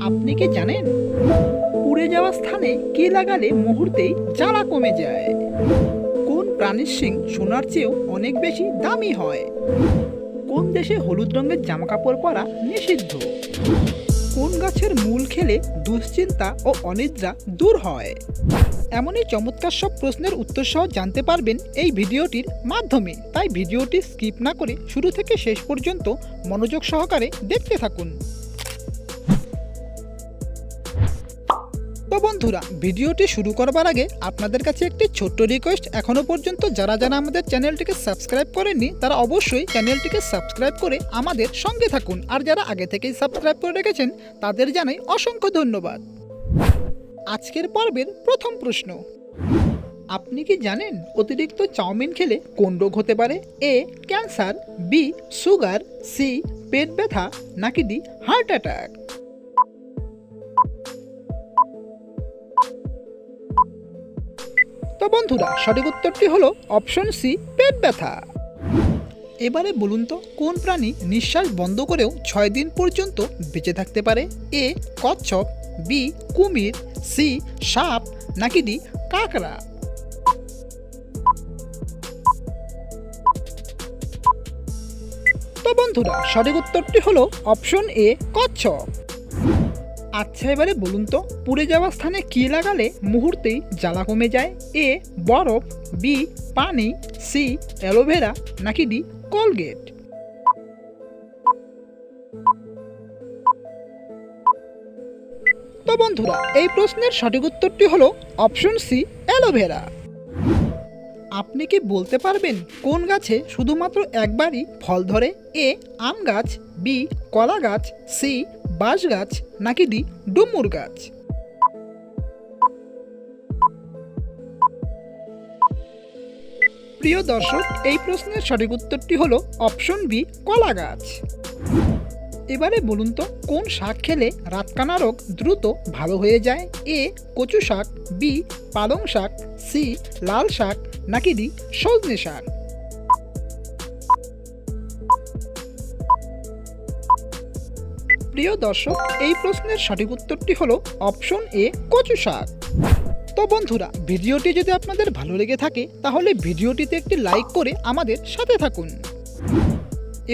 আপনি কি জানেন পুড়ে যাওয়া স্থানে কি লাগালে মুহূর্তেই জ্বালা কমে যায়? কোন প্রাণীর শিং সোনার চেয়েও অনেক বেশি দামি হয়? কোন দেশে হলুদ রঙের জামাকাপড় পরা নিষিদ্ধ? কোন গাছের মূল খেলে দুশ্চিন্তা ও অনিদ্রা দূর হয়? এমনই চমৎকার সব প্রশ্নের উত্তর সহ জানতে পারবেন এই ভিডিওটির মাধ্যমে, তাই ভিডিওটি স্কিপ না করে শুরু থেকে শেষ পর্যন্ত মনোযোগ সহকারে দেখতে থাকুন। তো বন্ধুরা, ভিডিওটি শুরু করবার আগে আপনাদের কাছে একটি ছোট্ট রিকোয়েস্ট, এখনো পর্যন্ত যারা আমাদের চ্যানেলটিকে সাবস্ক্রাইব করেননি তারা অবশ্যই চ্যানেলটিকে সাবস্ক্রাইব করে আমাদের সঙ্গে থাকুন, আর যারা আগে থেকেই সাবস্ক্রাইব করে রেখেছেন তাদের জানাই অসংখ্য ধন্যবাদ। আজকের পর্বের প্রথম প্রশ্ন, আপনি কি জানেন অতিরিক্ত চাউমিন খেলে কোন রোগ হতে পারে? A cancer, B sugar, C পেট ব্যথা, নাকি ডি হার্ট অ্যাটাক? তো বন্ধুরা, সঠিক উত্তরটি হলো অপশন সি পেট ব্যথা। এবারে বলুন তো, কোন প্রাণী নিঃশ্বাস বন্ধ করেও 6 দিন পর্যন্ত বেঁচে থাকতে পারে? এ কচ্ছপ, বি কুমির, সি সাপ, নাকি ডি কাঁকড়া? তো বন্ধুরা, সঠিক উত্তরটি হলো অপশন এ কচ্ছপ। আচ্ছা, এবারে বলুন তো, পুড়ে যাওয়া স্থানে কি লাগালে মুহূর্তেই জ্বালা কমে যায়? এ বরফ, বি পানি, সি অ্যালোভেরা, নাকি ডি কোলগেট? তো বন্ধুরা, এই প্রশ্নের সঠিক উত্তরটি হলো অপশন সি অ্যালোভেরা। আপনি কি বলতে পারবেন কোন গাছে শুধুমাত্র একবারই ফল ধরে? এ আম গাছ, বি কলা গাছ, সি বাঁশ গাছ, নাকি ডি ডুমুর গাছ? প্রিয় দর্শক, এই প্রশ্নের সঠিক উত্তরটি হলো অপশন বি কলা গাছ। এবারে বলুন তো, কোন শাক খেলে রাতকানা রোগ দ্রুত ভালো হয়ে যায়? এ কচু শাক, বি পালং শাক, সি লাল শাক, নাকি ডি সজনে শাক? প্রিয় দর্শক, এই প্রশ্নের সঠিক উত্তরটি হলো অপশন এ কচু শাক। তো বন্ধুরা, ভিডিওটি যদি আপনাদের ভালো লেগে থাকে তাহলে ভিডিওটিতে একটি লাইক করে আমাদের সাথে থাকুন।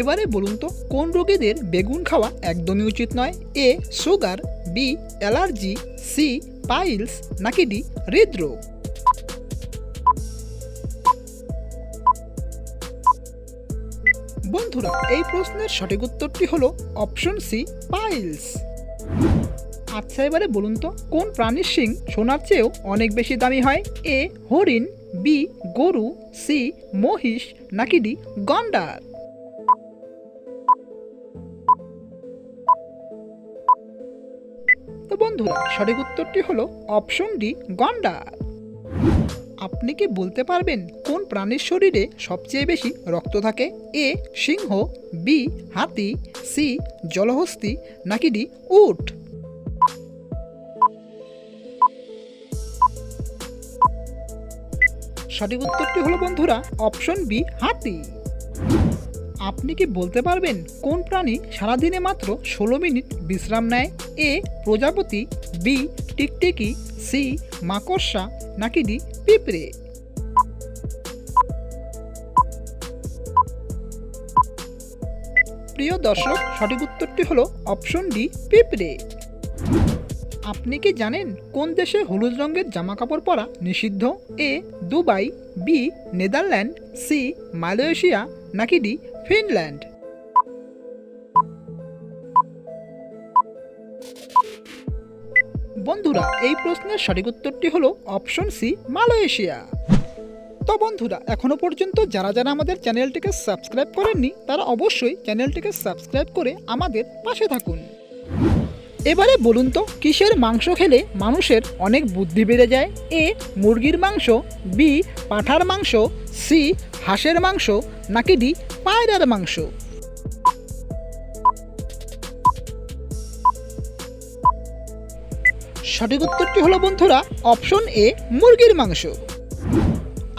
এবারে বলুন তো, কোন রোগীদের বেগুন খাওয়া একদমই উচিত নয়? A sugar, B allergy, C piles, নাকি ডি হৃদরোগ? বন্ধুরা, এই প্রশ্নের সঠিক উত্তরটি হলো অপশন সি পাইলস। আচ্ছা, এবারে বলুন তো, কোন প্রাণীর শিং সোনার চেয়েও অনেক বেশি দামি হয়? এ হরিণ, বি গরু, সি মহিষ, নাকি ডি গন্ডার? তো বন্ধুরা, সঠিক উত্তরটি হলো অপশন ডি গন্ডার। আপনি কি বলতে পারবেন কোন প্রাণীর শরীরে সবচেয়ে বেশি রক্ত থাকে? এ সিংহ, বি হাতি, সি জলহস্তী, নাকি ডি উট? সঠিক উত্তরটি হলো বন্ধুরা অপশন বি হাতি। আপনি কি বলতে পারবেন কোন প্রাণী সারাদিনে মাত্র 16 মিনিট বিশ্রাম নেয়? এ প্রজাপতি, বি টিকটিকি, সি মাকড়সা, নাকি ডি পিঁপড়ে? প্রিয় দর্শক, সঠিক উত্তরটি হলো অপশন ডি পিঁপড়ে। আপনি কি জানেন কোন দেশে হলুদ রঙের জামা কাপড় পরা নিষিদ্ধ? A Dubai, B Netherland, C Malaysia, নাকি ডি ফিনল্যান্ড? বন্ধুরা, এই প্রশ্নের সঠিক উত্তরটি হলো অপশন সি মালয়েশিয়া। তো বন্ধুরা, এখনো পর্যন্ত যারা আমাদের চ্যানেলটিকে সাবস্ক্রাইব করেননি তারা অবশ্যই চ্যানেলটিকে সাবস্ক্রাইব করে আমাদের পাশে থাকুন। এবারে বলুন তো, কিসের মাংস খেলে মানুষের অনেক বুদ্ধি বেড়ে যায়? এ মুরগির মাংস, বি পাঁঠার মাংস, সি হাঁসের মাংস, নাকি ডি পায়রার মাংস? সঠিক উত্তরটি হলো বন্ধুরা অপশন এ মুরগির মাংস।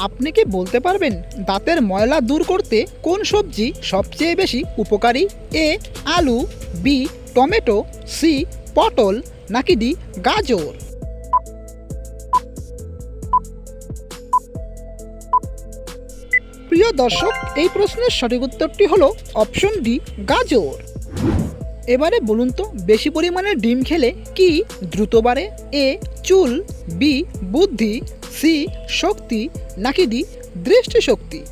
আপনি কি বলতে পারবেন দাঁতের ময়লা দূর করতে কোন সবজি সবচেয়ে বেশি উপকারী? এ আলু, বি টমেটো, সি পটল নাকি ডি গাজর? প্রিয় দর্শক, এই প্রশ্নের সঠিক উত্তরটি হলো অপশন ডি গাজর। এবারে বলুন তো, বেশি পরিমাণে ডিম খেলে কি দ্রুত বাড়ে? এ চুল, বি বুদ্ধি, সি শক্তি নাকি ডি দৃষ্টিশক্তি?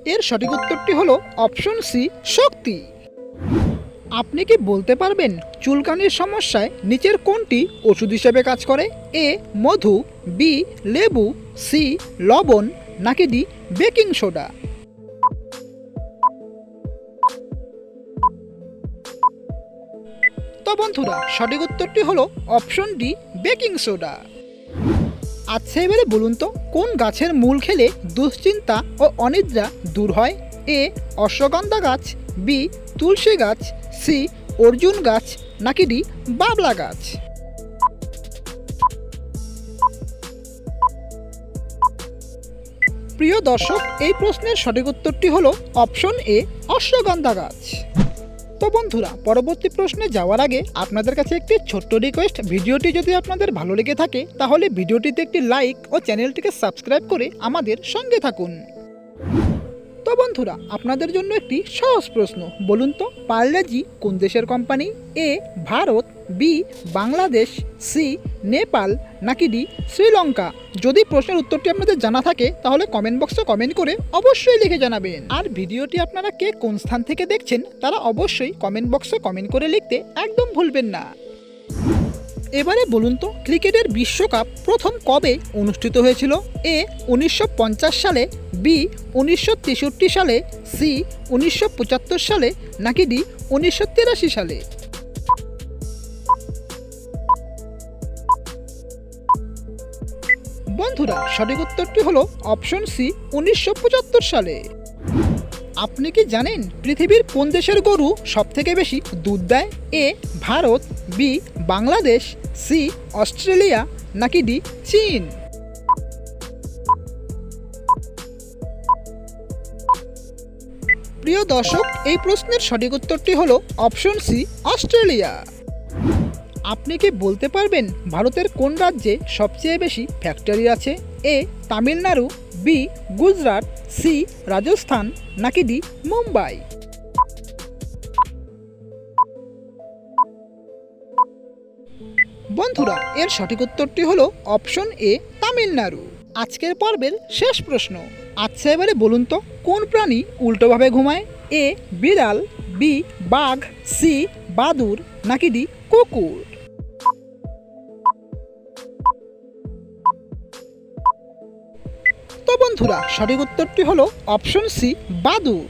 এর সঠিক উত্তরটি হলো অপশন সি শক্তি। আপনি কি বলতে পারবেন চুলকানির সমস্যায় নিচের কোনটি ওষুধ হিসেবে কাজ করে? এ মধু, বি লেবু, সি লবণ নাকি ডি বেকিং সোডা? তো বন্ধুরা, সঠিক উত্তরটি হলো অপশন ডি বেকিং সোডা। আচ্ছা, এবারে বলুন তো, কোন গাছের মূল খেলে দুশ্চিন্তা ও অনিদ্রা দূর হয়? এ অশ্বগন্ধা গাছ, বি তুলসী গাছ, সি অর্জুন গাছ নাকি ডি বাবলা গাছ? প্রিয় দর্শক, এই প্রশ্নের সঠিক উত্তরটি হলো অপশন এ অশ্বগন্ধা গাছ। তো বন্ধুরা, পরবর্তী প্রশ্নে যাওয়ার আগে আপনাদের কাছে একটি ছোট্ট রিকোয়েস্ট, ভিডিওটি যদি আপনাদের ভালো লেগে থাকে তাহলে ভিডিওটিতে একটি লাইক ও চ্যানেলটিকে সাবস্ক্রাইব করে আমাদের সঙ্গে থাকুন। তো বন্ধুরা, আপনাদের জন্য একটি সহজ প্রশ্ন, বলুন তো পার্লে-জি কোন দেশের কোম্পানি? এ ভারত, বি বাংলাদেশ, সি নেপাল নাকি ডি শ্রীলঙ্কা? যদি প্রশ্নের উত্তরটি আপনাদের জানা থাকে তাহলে কমেন্ট বক্সে কমেন্ট করে অবশ্যই লিখে জানাবেন। আর ভিডিওটি আপনারা কে কোন স্থান থেকে দেখছেন তারা অবশ্যই কমেন্ট বক্সে কমেন্ট করে লিখতে একদম ভুলবেন না। এবারে বলুন তো, ক্রিকেটের বিশ্বকাপ প্রথম কবে অনুষ্ঠিত হয়েছিল? এ 1950 সালে, বি 1963 সালে, সি 1975 সালে নাকি ডি 1983 সালে? বন্ধুরা, সঠিক উত্তরটি হলো অপশন সি 1975 সালে। আপনি কি জানেন পৃথিবীর কোন দেশের গরু সবথেকে বেশি দুধ দেয়? A Bharat, B Bangladesh, C Australia নাকি ডি চীন? প্রিয় দর্শক, এই প্রশ্নের সঠিক উত্তরটি হলো অপশন সি অস্ট্রেলিয়া। আপনি কি বলতে পারবেন ভারতের কোন রাজ্যে সবচেয়ে বেশি ফ্যাক্টরি আছে? এ তামিলনাড়ু, বি গুজরাট, সি রাজস্থান নাকি ডি মুম্বাই? বন্ধুরা, এর সঠিক উত্তরটি হলো অপশন এ তামিলনাড়ু। আজকের পর্বের শেষ প্রশ্ন। আচ্ছা, এবারে বলুন তো, কোন প্রাণী উল্টোভাবে ঘুমায়? এ বিড়াল, বি বাঘ, সি বাদুড় নাকি ডি কুকুর? তো বন্ধুরা, সঠিক উত্তরটি হলো অপশন সি বাদুড়।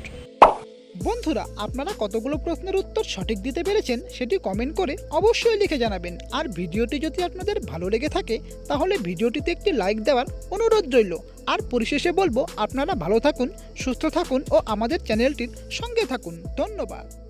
বন্ধুরা, আপনারা কতগুলো প্রশ্নের উত্তর সঠিক দিতে পেরেছেন সেটি কমেন্ট করে অবশ্যই লিখে জানাবেন। আর ভিডিওটি যদি আপনাদের ভালো লেগে থাকে তাহলে ভিডিওটিতে একটি লাইক দেওয়ার অনুরোধ রইল। আর পরিশেষে বলবো, আপনারা ভালো থাকুন, সুস্থ থাকুন ও আমাদের চ্যানেলটির সঙ্গে থাকুন। ধন্যবাদ।